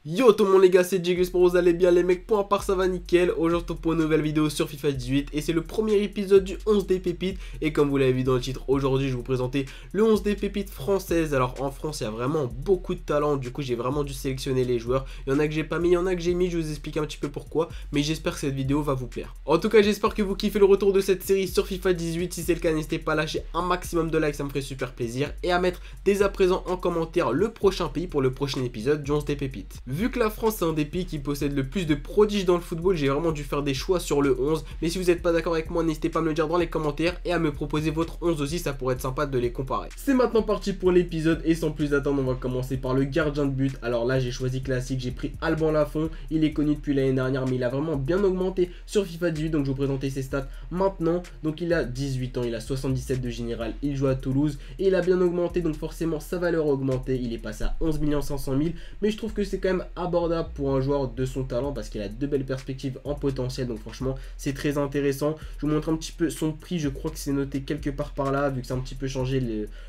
Yo tout le monde les gars, c'est Jig, j'espère que vous allez bien les mecs, pour à part ça va nickel. Aujourd'hui pour une nouvelle vidéo sur FIFA 18 et c'est le premier épisode du 11 des pépites. Et comme vous l'avez vu dans le titre, aujourd'hui je vais vous présenter le 11 des pépites françaises. Alors en France il y a vraiment beaucoup de talent, du coup j'ai vraiment dû sélectionner les joueurs. Il y en a que j'ai pas mis, il y en a que j'ai mis, je vais vous explique un petit peu pourquoi. Mais j'espère que cette vidéo va vous plaire. En tout cas j'espère que vous kiffez le retour de cette série sur FIFA 18. Si c'est le cas, n'hésitez pas à lâcher un maximum de likes, ça me ferait super plaisir. Et à mettre dès à présent en commentaire le prochain pays pour le prochain épisode du 11 des pépites. Vu que la France est un des pays qui possède le plus de prodiges dans le football, j'ai vraiment dû faire des choix sur le 11. Mais si vous n'êtes pas d'accord avec moi, n'hésitez pas à me le dire dans les commentaires et à me proposer votre 11 aussi, ça pourrait être sympa de les comparer. C'est maintenant parti pour l'épisode et sans plus attendre, on va commencer par le gardien de but. Alors là, j'ai choisi classique, j'ai pris Alban Lafont. Il est connu depuis l'année dernière, mais il a vraiment bien augmenté sur FIFA 18, donc je vais vous présenter ses stats maintenant. Donc il a 18 ans, il a 77 de général, il joue à Toulouse et il a bien augmenté, donc forcément sa valeur a augmenté. Il est passé à 11 500 000, mais je trouve que c'est quand même abordable pour un joueur de son talent parce qu'il a de belles perspectives en potentiel, donc franchement c'est très intéressant. Je vous montre un petit peu son prix, je crois que c'est noté quelque part par là vu que c'est un petit peu changé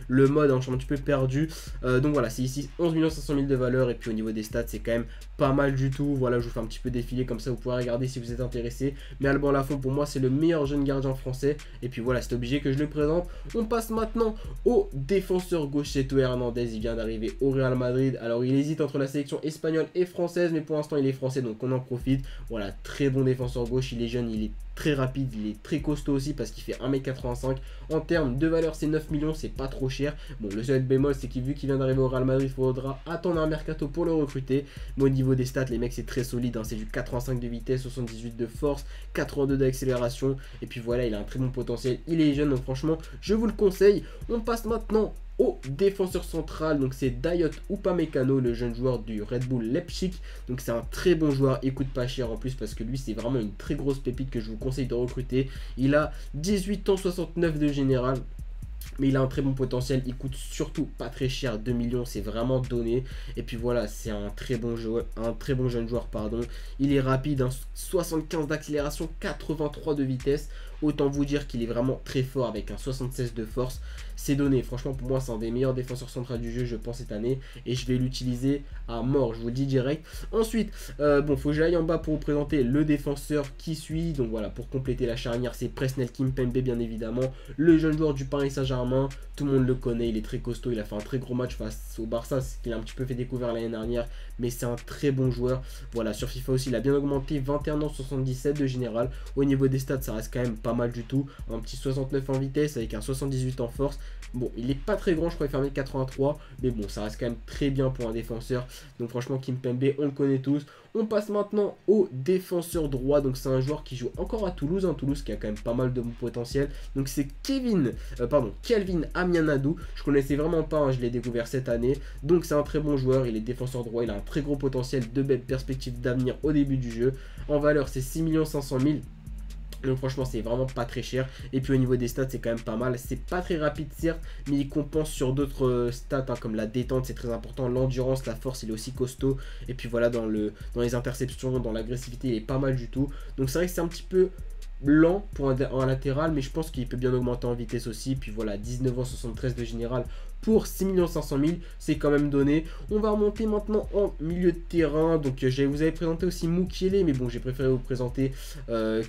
le mode, hein, je suis un petit peu perdu. Donc voilà, c'est ici 11 500 000 de valeur et puis au niveau des stats c'est quand même pas mal du tout. Voilà, je vous fais un petit peu défiler comme ça vous pouvez regarder si vous êtes intéressé. Mais Alban Lafont pour moi c'est le meilleur jeune gardien français et puis voilà, c'est obligé que je le présente. On passe maintenant au défenseur gauche, c'est Théo Hernandez. Il vient d'arriver au Real Madrid, alors il hésite entre la sélection espagnole et française, mais pour l'instant il est français donc on en profite. Voilà, très bon défenseur gauche, il est jeune, il est très rapide, il est très costaud aussi parce qu'il fait 1m85. En termes de valeur c'est 9 millions, c'est pas trop cher. Bon, le seul bémol c'est qu'il vu qu'il vient d'arriver au Real Madrid, il faudra attendre un mercato pour le recruter. Mais au niveau des stats les mecs c'est très solide, hein. C'est du 85 de vitesse, 78 de force, 82 d'accélération et puis voilà, il a un très bon potentiel, il est jeune donc franchement je vous le conseille. On passe maintenant au défenseur central, donc c'est Dayot Upamecano, le jeune joueur du Red Bull Leipzig. Donc c'est un très bon joueur, il coûte pas cher en plus parce que lui c'est vraiment une très grosse pépite que je vous conseille de recruter. Il a 18 ans, 69 de général, mais il a un très bon potentiel, il coûte surtout pas très cher, 2 millions c'est vraiment donné. Et puis voilà, c'est un très bon joueur, un très bon jeune joueur pardon. Il est rapide, hein, 75 d'accélération, 83 de vitesse. Autant vous dire qu'il est vraiment très fort avec un 76 de force. C'est donné, franchement pour moi c'est un des meilleurs défenseurs centraux du jeu je pense cette année. Et je vais l'utiliser à mort, je vous le dis direct. Ensuite, bon faut que j'aille en bas pour vous présenter le défenseur qui suit. Donc voilà, pour compléter la charnière c'est Presnel Kimpembe bien évidemment. Le jeune joueur du Paris Saint-Germain, tout le monde le connaît, il est très costaud. Il a fait un très gros match face au Barça, ce qu'il a un petit peu fait découvrir l'année dernière. Mais c'est un très bon joueur. Voilà, sur FIFA aussi il a bien augmenté, 21 ans, 77 de général. Au niveau des stats ça reste quand même pas mal du tout. Un petit 69 en vitesse avec un 78 en force. Bon, il est pas très grand, je crois qu'il fait 1m83, mais bon, ça reste quand même très bien pour un défenseur. Donc franchement, Kimpembe, on le connaît tous. On passe maintenant au défenseur droit. Donc c'est un joueur qui joue encore à Toulouse, hein, Toulouse qui a quand même pas mal de potentiel. Donc c'est Kelvin Amianadou. Je connaissais vraiment pas, hein, je l'ai découvert cette année. Donc c'est un très bon joueur, il est défenseur droit, il a un très gros potentiel, de belles perspectives d'avenir au début du jeu. En valeur, c'est 6 500 000. Donc franchement c'est vraiment pas très cher. Et puis au niveau des stats c'est quand même pas mal. C'est pas très rapide certes, mais il compense sur d'autres stats, hein, comme la détente c'est très important, l'endurance, la force il est aussi costaud. Et puis voilà, dans les interceptions, dans l'agressivité il est pas mal du tout. Donc c'est vrai que c'est un petit peu lent pour un latéral, mais je pense qu'il peut bien augmenter en vitesse aussi. Puis voilà, 19 ans, 73 de général pour 6 500 000, c'est quand même donné. On va remonter maintenant en milieu de terrain. Donc je vous avais présenté aussi Mukiele, mais bon j'ai préféré vous présenter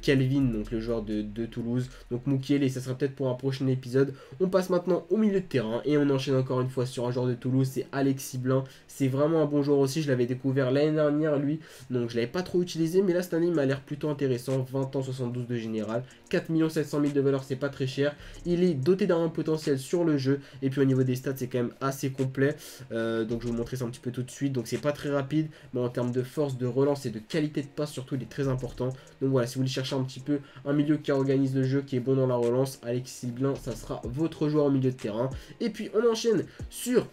Kelvin, donc le joueur de Toulouse. Donc Mukiele, ça sera peut-être pour un prochain épisode. On passe maintenant au milieu de terrain et on enchaîne encore une fois sur un joueur de Toulouse, c'est Alexis Blin. C'est vraiment un bon joueur aussi, je l'avais découvert l'année dernière lui, donc je l'avais pas trop utilisé, mais là cette année il m'a l'air plutôt intéressant. 20 ans, 72 de général, 4 700 000 de valeur, c'est pas très cher. Il est doté d'un potentiel sur le jeu et puis au niveau des stats c'est quand même assez complet. Donc je vais vous montrer ça un petit peu tout de suite. Donc c'est pas très rapide, mais en termes de force, de relance et de qualité de passe surtout il est très important. Donc voilà, si vous voulez chercher un petit peu un milieu qui organise le jeu, qui est bon dans la relance, Alexis Blin ça sera votre joueur au milieu de terrain. Et puis on enchaîne sur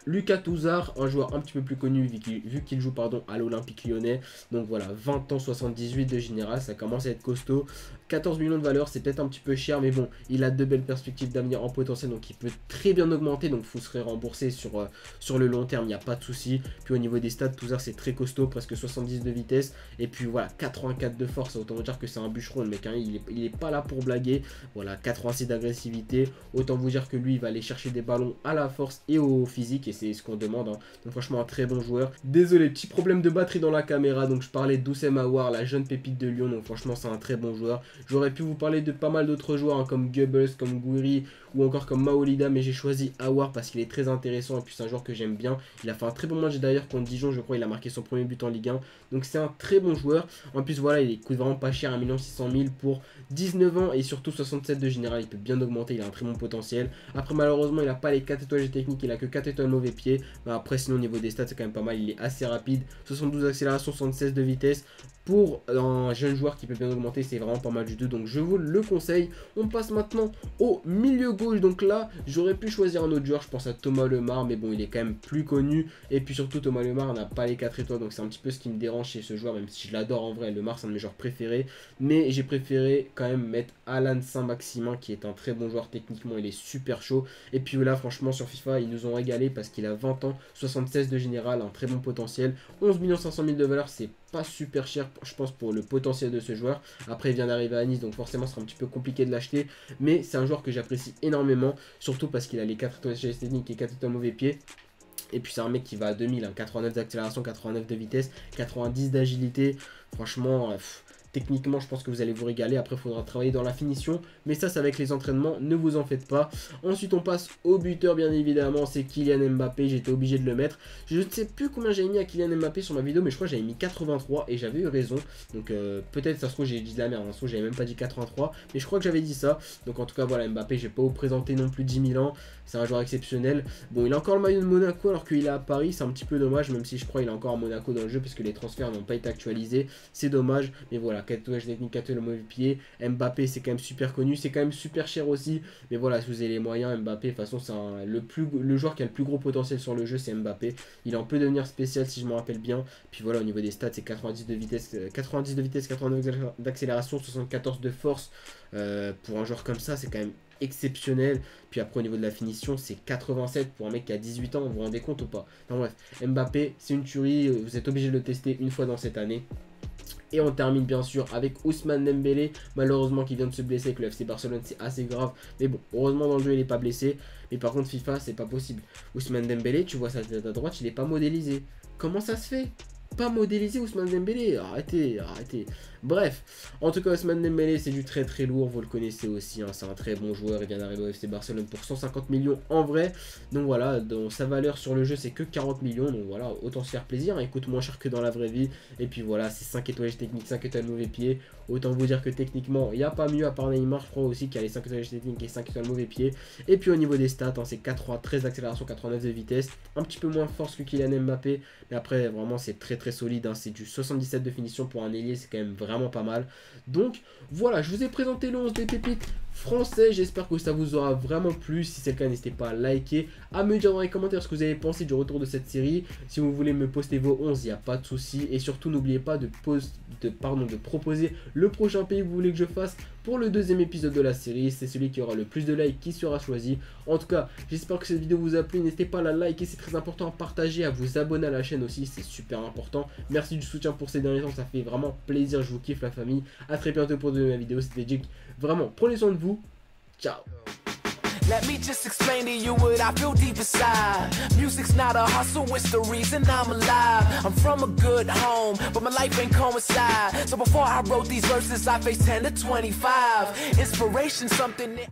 Lucas Touzard, un joueur un petit peu plus connu vu qu'il joue à l'Olympique Lyonnais. Donc voilà, 20 ans, 78 de général, ça commence à être costaud. 14 millions de valeur, c'est peut-être un petit peu cher, mais bon, il a de belles perspectives d'avenir en potentiel, donc il peut très bien augmenter, donc vous serez remboursé sur le long terme, il n'y a pas de souci. Puis au niveau des stats, Touzard c'est très costaud, presque 70 de vitesse, et puis voilà, 84 de force, autant vous dire que c'est un bûcheron le mec, hein, il est pas là pour blaguer. Voilà, 86 d'agressivité, autant vous dire que lui il va aller chercher des ballons à la force et au physique, et c'est ce qu'on demande, hein. Donc franchement un très bon joueur. Désolé, petit problème de batterie dans la caméra, donc je parlais d'Oussem Aouar, la jeune pépite de Lyon, donc franchement c'est un très bon joueur. J'aurais pu vous parler de pas mal d'autres joueurs, hein, comme Goebbels, comme Gouiri ou encore comme Maolida, mais j'ai choisi Aouar parce qu'il est très intéressant et puis c'est un joueur que j'aime bien. Il a fait un très bon match d'ailleurs contre Dijon, je crois, il a marqué son premier but en Ligue 1, donc c'est un très bon joueur. En plus voilà, il coûte vraiment pas cher, 1 600 000 pour 19 ans et surtout 67 de général, il peut bien augmenter, il a un très bon potentiel. Après malheureusement il n'a pas les 4 étoiles techniques, il a que 4 étoiles mauvais pied, mais après sinon au niveau des stats c'est quand même pas mal, il est assez rapide, 72 accélération, 76 de vitesse. Pour un jeune joueur qui peut bien augmenter, c'est vraiment pas mal du tout, donc je vous le conseille. On passe maintenant au milieu gauche, donc là j'aurais pu choisir un autre joueur, je pense à Thomas Lemar, mais bon il est quand même plus connu, et puis surtout Thomas Lemar n'a pas les 4 étoiles, donc c'est un petit peu ce qui me dérange chez ce joueur, même si je l'adore en vrai. Lemar c'est un de mes joueurs préférés, mais j'ai préféré quand même mettre Alan Saint-Maximin qui est un très bon joueur techniquement, il est super chaud, et puis là franchement sur FIFA ils nous ont régalé parce qu'il a 20 ans, 76 de général, un très bon potentiel, 11 500 000 de valeur, c'est pas super cher je pense pour le potentiel de ce joueur. Après il vient d'arriver à Nice, donc forcément ce sera un petit peu compliqué de l'acheter, mais c'est un joueur que j'apprécie énormément, surtout parce qu'il a les 4 étoiles techniques et 4 étoiles mauvais pied. Et puis c'est un mec qui va à 2000, hein, 89 d'accélération, 89 de vitesse, 90 d'agilité. Franchement, techniquement, je pense que vous allez vous régaler. Après, il faudra travailler dans la finition. Mais ça, c'est avec les entraînements. Ne vous en faites pas. Ensuite, on passe au buteur, bien évidemment. C'est Kylian Mbappé. J'étais obligé de le mettre. Je ne sais plus combien j'avais mis à Kylian Mbappé sur ma vidéo. Mais je crois que j'avais mis 83. Et j'avais eu raison. Donc, peut-être, ça se trouve, j'ai dit de la merde. Ça se trouve, j'avais même pas dit 83. Mais je crois que j'avais dit ça. Donc, en tout cas, voilà, Mbappé, je vais pas vous présenter non plus 10 000 ans. C'est un joueur exceptionnel. Bon, il a encore le maillot de Monaco alors qu'il est à Paris. C'est un petit peu dommage. Même si je crois qu'il est encore à Monaco dans le jeu. Parce que les transferts n'ont pas été actualisés. C'est dommage. Mais voilà, 4 touches techniques, 4 le mauvais pied. Mbappé, c'est quand même super connu. C'est quand même super cher aussi. Mais voilà, si vous avez les moyens, Mbappé, de toute façon, c'est le joueur qui a le plus gros potentiel sur le jeu, c'est Mbappé. Il en peut devenir spécial si je me rappelle bien. Puis voilà, au niveau des stats, c'est 90 de vitesse, 89 d'accélération, 74 de force. Pour un joueur comme ça, c'est quand même exceptionnel. Puis après au niveau de la finition, c'est 87 pour un mec qui a 18 ans, vous vous rendez compte ou pas? Enfin bref, Mbappé, c'est une tuerie, vous êtes obligé de le tester une fois dans cette année. Et on termine bien sûr avec Ousmane Dembélé, malheureusement qui vient de se blesser avec le FC Barcelone, c'est assez grave. Mais bon, heureusement dans le jeu il n'est pas blessé. Mais par contre FIFA, c'est pas possible. Ousmane Dembélé, tu vois sa tête à droite, il n'est pas modélisé. Comment ça se fait? Pas modélisé Ousmane Dembélé, arrêtez. Bref, en tout cas Ousmane Dembélé c'est du très très lourd, vous le connaissez aussi, hein, c'est un très bon joueur, il vient d'arriver au FC Barcelone pour 150 millions en vrai. Donc voilà, dans sa valeur sur le jeu c'est que 40 millions, donc voilà, autant se faire plaisir, hein, il coûte moins cher que dans la vraie vie. Et puis voilà, c'est 5 étoiles techniques, 5 étoiles mauvais pied, autant vous dire que techniquement il n'y a pas mieux à part Neymar, je crois aussi qu'il y a les 5 étoiles techniques et 5 étoiles mauvais pied. Et puis au niveau des stats, hein, c'est 4-3, 13 d'accélération, 89 de vitesse, un petit peu moins force que Kylian Mbappé, mais après vraiment c'est très très solide, hein, c'est du 77 de finition pour un ailier, c'est quand même vraiment pas mal. Donc voilà, je vous ai présenté le 11 des pépites français, j'espère que ça vous aura vraiment plu. Si c'est le cas, n'hésitez pas à liker, à me dire dans les commentaires ce que vous avez pensé du retour de cette série. Si vous voulez me poster vos 11, il n'y a pas de souci. Et surtout n'oubliez pas de proposer le prochain pays que vous voulez que je fasse pour le deuxième épisode de la série. C'est celui qui aura le plus de likes qui sera choisi. En tout cas, j'espère que cette vidéo vous a plu. N'hésitez pas à la liker, c'est très important, à partager, à vous abonner à la chaîne aussi, c'est super important. Merci du soutien pour ces derniers temps, ça fait vraiment plaisir, je vous kiffe la famille. A très bientôt pour de nouvelles vidéos, c'était Jake. Vraiment, prenez soin de vous. Ciao. Let me just explain to you what I feel deep inside. Music's not a hustle, it's the reason I'm alive. I'm from a good home, but my life ain't coincide. So before I wrote these verses, I faced 10 to 25. Inspiration, something that